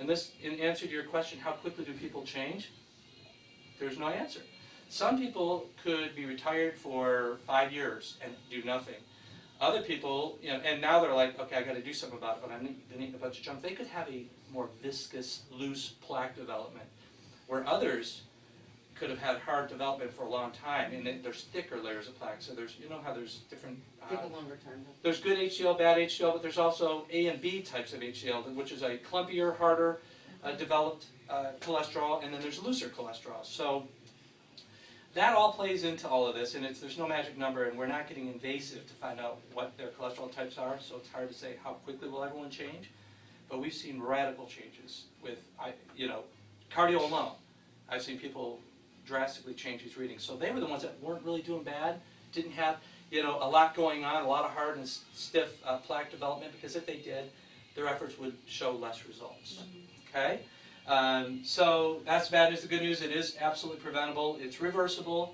this, in answer to your question, how quickly do people change? There's no answer. Some people could be retired for 5 years and do nothing. Other people, you know, and now they're like, okay, I got to do something about it, but I've been eating a bunch of junk. They could have a more viscous, loose plaque development, where others could have had hard development for a long time, and there's thicker layers of plaque. So there's, you know how there's different. Take a longer time. There's good HDL, bad HDL, but there's also A and B types of HDL, which is a clumpier, harder developed cholesterol, and then there's looser cholesterol. So that all plays into all of this, and there's no magic number, and we're not getting invasive to find out what their cholesterol types are, so it's hard to say how quickly will everyone change. But we've seen radical changes with, you know, cardio alone. I've seen people drastically change these readings. So they were the ones that weren't really doing bad, didn't have, you know, a lot going on, a lot of hard and stiff plaque development, because if they did, their efforts would show less results. Okay? So that's bad news. The good news, it is absolutely preventable. It's reversible.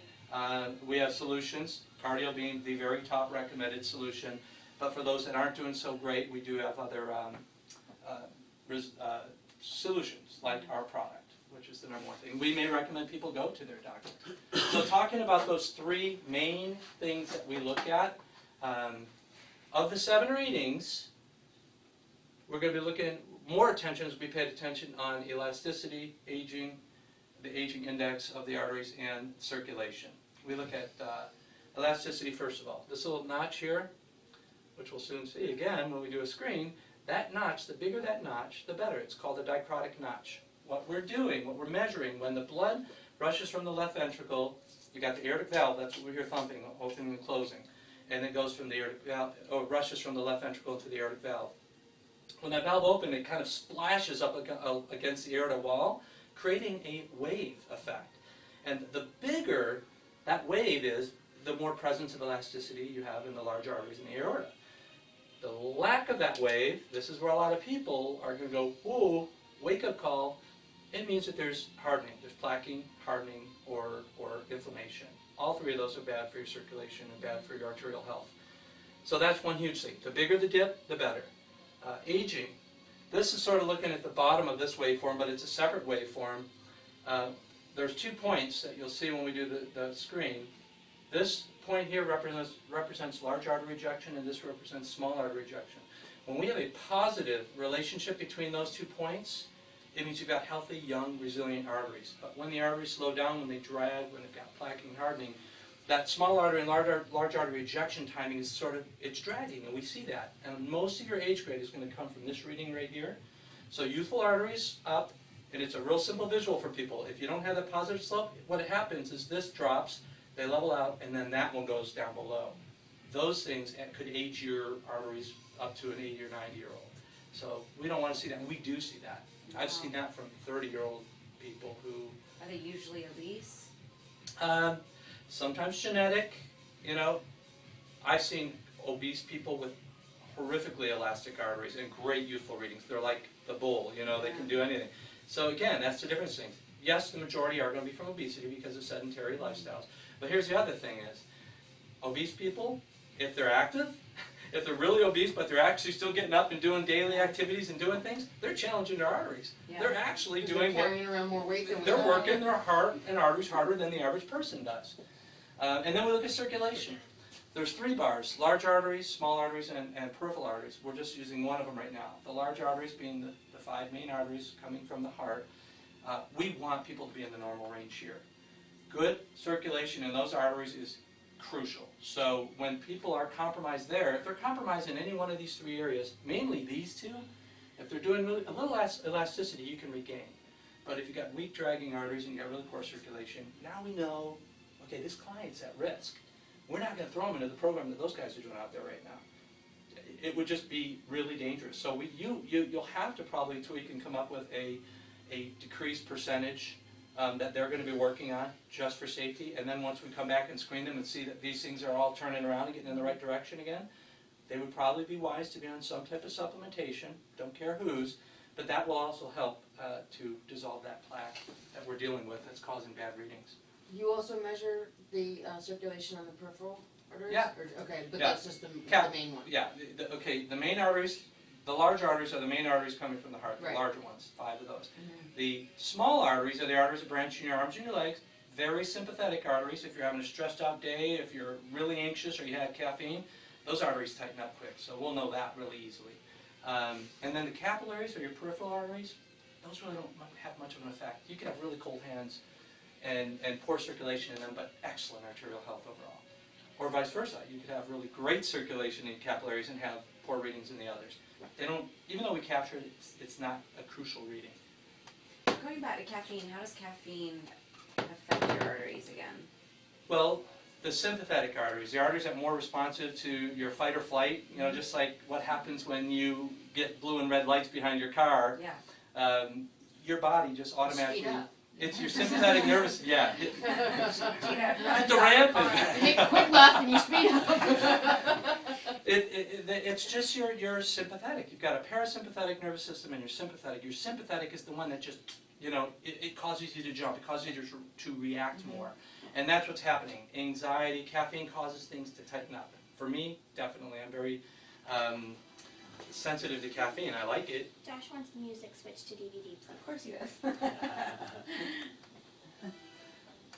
We have solutions, cardio being the very top recommended solution. But for those that aren't doing so great, we do have other solutions, like our product, which is the number one thing. We may recommend people go to their doctor. So talking about those three main things that we look at, of the 7 readings, we're going to be looking, more attention as we paid attention on elasticity, aging, the aging index of the arteries, and circulation. We look at elasticity first of all. This little notch here, which we'll soon see again when we do a screen, that notch, the bigger that notch, the better. It's called a dicrotic notch. What we're doing, what we're measuring, when the blood rushes from the left ventricle, you got the aortic valve, that's what we hear thumping, opening and closing, and it goes from the aortic valve, or rushes from the left ventricle to the aortic valve. When that valve opens, it kind of splashes up against the aorta wall, creating a wave effect. And the bigger that wave is, the more presence of elasticity you have in the large arteries in the aorta. The lack of that wave, this is where a lot of people are going to go, whoa, wake-up call. It means that there's hardening. There's plaquing, hardening, or inflammation. All three of those are bad for your circulation and bad for your arterial health. So that's one huge thing. The bigger the dip, the better. Aging. This is sort of looking at the bottom of this waveform, but it's a separate waveform. There's 2 points that you'll see when we do the screen. This point here represents large artery ejection, and this represents small artery ejection. When we have a positive relationship between those 2 points, it means you've got healthy, young, resilient arteries. But when the arteries slow down, when they drag, when they've got plaquing and hardening, that small artery and large artery ejection timing is sort of, it's dragging, and we see that. And most of your age grade is going to come from this reading right here. So youthful arteries up, and it's a real simple visual for people. If you don't have that positive slope, what happens is this drops, they level out, and then that one goes down below. Those things could age your arteries up to an 80 or 90-year-old. So we don't want to see that, and we do see that. Wow. I've seen that from 30-year-old people who... Are they usually obese? Sometimes genetic, you know. I've seen obese people with horrifically elastic arteries and great youthful readings. They're like the bull, you know, they can do anything. So again, that's the difference thing. Yes, the majority are going to be from obesity because of sedentary lifestyles. But here's the other thing is, obese people, if they're active, if they're really obese but they're actually still getting up and doing daily activities and doing things, they're challenging their arteries. Yeah. They're actually doing they're carrying around more weight than they're working their heart and arteries harder than the average person does. And then we look at circulation. There's 3 bars, large arteries, small arteries, and peripheral arteries. We're just using one of them right now. The large arteries being the 5 main arteries coming from the heart. We want people to be in the normal range here. Good circulation in those arteries is crucial. So when people are compromised there, if they're compromised in any one of these 3 areas, mainly these 2, if they're doing really, a little elasticity, you can regain. But if you've got weak dragging arteries and you've got really poor circulation, now we know, okay, this client's at risk. We're not going to throw them into the program that those guys are doing out there right now. It would just be really dangerous. So you'll have to probably tweak and come up with a decreased percentage that they're going to be working on just for safety. And then once we come back and screen them and see that these things are all turning around and getting in the right direction again, they would probably be wise to be on some type of supplementation, don't care whose, but that will also help to dissolve that plaque that we're dealing with that's causing bad readings. You also measure the circulation on the peripheral arteries? Yeah. Okay, but yeah. that's just the main one. Yeah, okay, the main arteries, the large arteries are the main arteries coming from the heart, the Right. larger ones, 5 of those. Mhm. The small arteries are the arteries that branch in your arms and your legs, very sympathetic arteries. If you're having a stressed out day, if you're really anxious or you had caffeine, those arteries tighten up quick, so we'll know that really easily. And then the capillaries or your peripheral arteries, those really don't have much of an effect. You can have really cold hands and poor circulation in them, but excellent arterial health overall. Or vice versa, you could have really great circulation in capillaries and have poor readings in the others. They don't, even though we capture it, it's not a crucial reading. Going back to caffeine, how does caffeine affect your arteries again? Well, the sympathetic arteries, the arteries that are more responsive to your fight or flight, you know, just like what happens when you get blue and red lights behind your car, Yeah. your body just automatically, Speed up. it's your sympathetic nervous, yeah. Run The ramp You take a quick left and you speed up. It's just your sympathetic. You've got a parasympathetic nervous system and your sympathetic. Your sympathetic is the one that just, you know, it causes you to jump. It causes you to react more. And that's what's happening. Anxiety, caffeine causes things to tighten up. For me, definitely, I'm very sensitive to caffeine. I like it. Josh wants the music switched to DVD. Of course he does.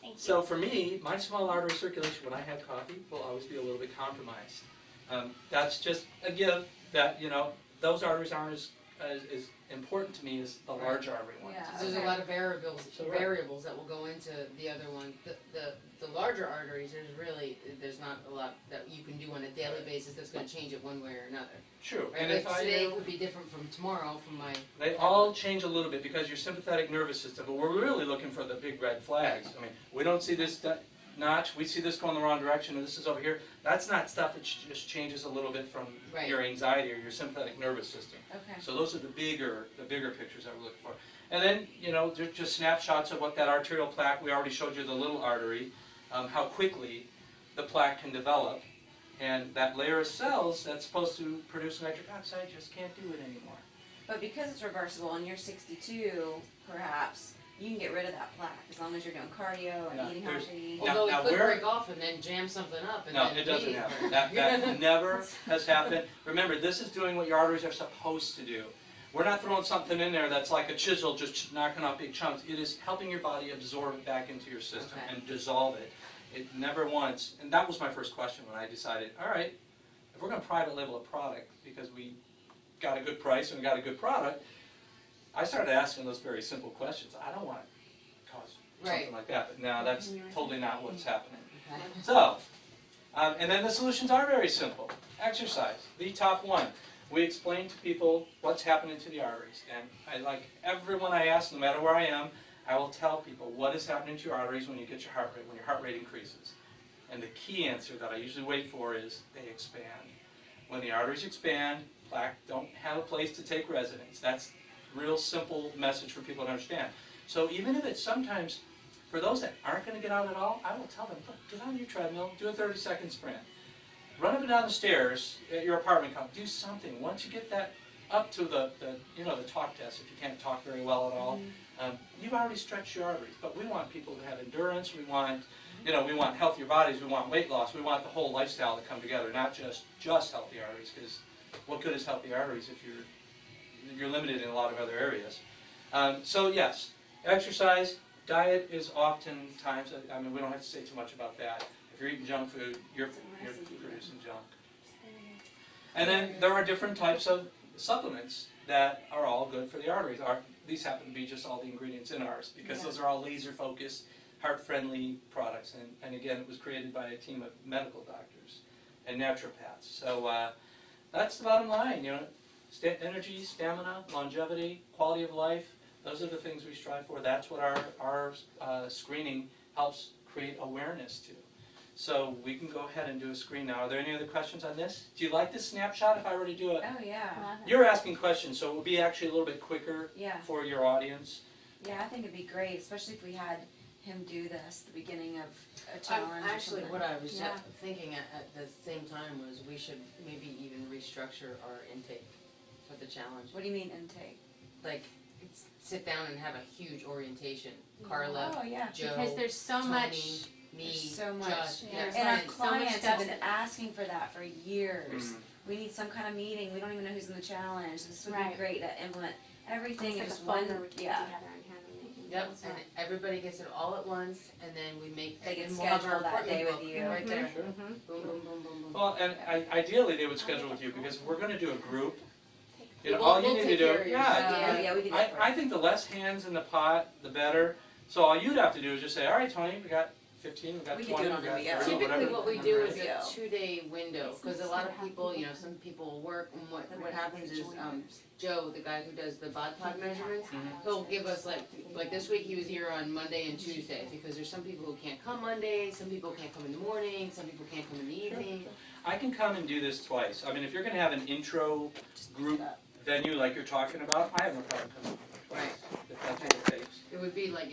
Thank you. So for me, my small artery circulation when I have coffee will always be a little bit compromised. That's just a give that, you know, those arteries aren't as important to me as the large artery ones. Yeah. There's a lot of variables So, right. variables that will go into the other one. The larger arteries, there's not a lot that you can do on a daily basis that's going to change it one way or another. True. Right? And Like if I today could be different from tomorrow from my. They all change a little bit because your sympathetic nervous system, but we're really looking for the big red flags. I mean, we don't see this notch, we see this going the wrong direction, and this is over here. That's not stuff that just changes a little bit from Right. your anxiety or your sympathetic nervous system. Okay. So those are the bigger pictures that we're looking for. And then, you know, they're just snapshots of what that arterial plaque, we already showed you the little artery, how quickly the plaque can develop. And that layer of cells that's supposed to produce nitric oxide just can't do it anymore. But because it's reversible and you're 62, perhaps, you can get rid of that plaque as long as you're doing cardio and Yeah, eating there's- healthy. Now- Although now it could where- break off and then jam something up. And No, then it doesn't leave. happen. That never has happened. Remember, this is doing what your arteries are supposed to do. We're not throwing something in there that's like a chisel just knocking off big chunks. It is helping your body absorb it back into your system Okay. and dissolve it. It never once, and that was my first question when I decided, all right, if we're going to private label a product because we got a good price and we got a good product, I started asking those very simple questions. I don't want to cause something Right. like that, but now that's totally not what's happening. Okay. So, and then the solutions are very simple. Exercise, the top one. We explain to people what's happening to the arteries. And I like everyone I ask, no matter where I am, I will tell people what is happening to your arteries when you get your heart rate, when your heart rate increases. And the key answer that I usually wait for is they expand. When the arteries expand, plaque don't have a place to take residence. That's a real simple message for people to understand. So even if it's sometimes, for those that aren't going to get out at all, I will tell them, look, get on your treadmill, do a 30-second sprint. Run up and down the stairs at your apartment complex. Do something. Once you get that up to the talk test, if you can't talk very well at all, you've already stretched your arteries. But we want people to have endurance. We want, we want healthier bodies. We want weight loss. We want the whole lifestyle to come together, not just healthy arteries. Because what good is healthy arteries if you're limited in a lot of other areas? So yes, exercise, diet is oftentimes. I mean, we don't have to say too much about that. If you're eating junk food, you're producing junk. And then there are different types of supplements that are all good for the arteries. These happen to be just all the ingredients in ours because those are all laser-focused, heart-friendly products. And again, it was created by a team of medical doctors and naturopaths. So that's the bottom line. Energy, stamina, longevity, quality of life. Those are the things we strive for. That's what our screening helps create awareness to. So we can go ahead and do a screen now. Are there any other questions on this? Do you like this snapshot if I were to do it? Oh, yeah. You're asking questions, so it will be actually a little bit quicker Yeah. for your audience. Yeah, I think it'd be great, especially if we had him do this at the beginning of a challenge. or Actually, something. what I was Yeah. thinking at the same time was we should maybe even restructure our intake for the challenge. What do you mean intake? Like, sit down and have a huge orientation. Carla, Oh, yeah. Joe, Because there's so Tony, much. me, There's so much. Josh. Yeah. And our There's so much clients stuff have been that- asking for that for years. we need some kind of meeting, we don't even know who's in the challenge, this would be Right. great to implement everything in It's like a just fun one, where we get yeah. together and have a meeting. Yep, That's and right. everybody gets it all at once, and then we make, They get and we'll have our scheduled that day appointment with book you. right there. Sure. Boom, boom, boom, boom, boom. Well, and ideally, they would schedule with you, because if we're gonna do a group, you know, We'll- all you we'll need to take do, care of yours. yeah. Yeah, we do I, that for I think the less hands in the pot, the better. So all you'd have to do is just say, all right, Tony, we got 15, we got We could 20, do we it on got a video. 30, Typically, whatever. what we do is a Video. 2-day window, because a lot of people, you know, some people work, and what happens is, Joe, the guy who does the bod pod measurements, he'll give us like this week he was here on Monday and Tuesday, because there's some people who can't come Monday, some people can't come in the morning, some people can't come in the evening. I can come and do this twice. I mean, if you're gonna have an intro group venue like you're talking about, I have no problem coming twice, Right. if that's what it takes. It would be like